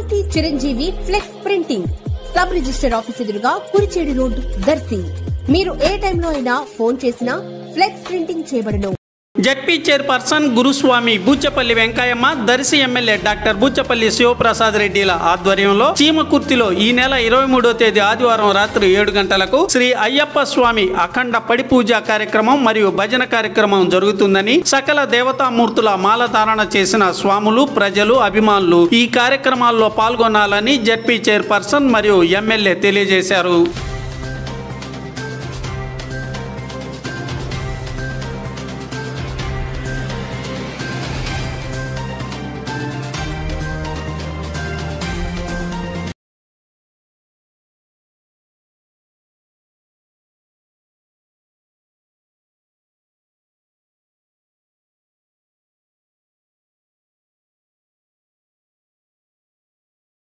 కీర్తి Chiranjeevi flex printing sub register office ఎదురుగా Kurichedu road, Darsi. మీరు ఏ టైంలో అయినా ఫోన్ చేసినా ఫ్లెక్స్ ప్రింటింగ్ చేయబడును. జెడ్పీ చైర్పర్సన్ గురుస్వామి బూచపల్లి వెంకయ్యమ్మ, దర్శి ఎమ్మెల్యే డాక్టర్ బూచపల్లి శివప్రసాద్ రెడ్డిల ఆధ్వర్యంలో చీమకుర్తిలో ఈ నెల 23వ తేదీ ఆదివారం రాత్రి 7 గంటలకు శ్రీ అయ్యప్ప స్వామి అఖండ పడి పూజ కార్యక్రమం మరియు భజన కార్యక్రమం జరుగుతుందని, సకల దేవతామూర్తుల మాలధారణ చేసిన స్వాములు, ప్రజలు, అభిమానులు ఈ కార్యక్రమాల్లో పాల్గొనాలని జెడ్పీ చైర్పర్సన్ మరియు ఎమ్మెల్యే తెలియజేశారు.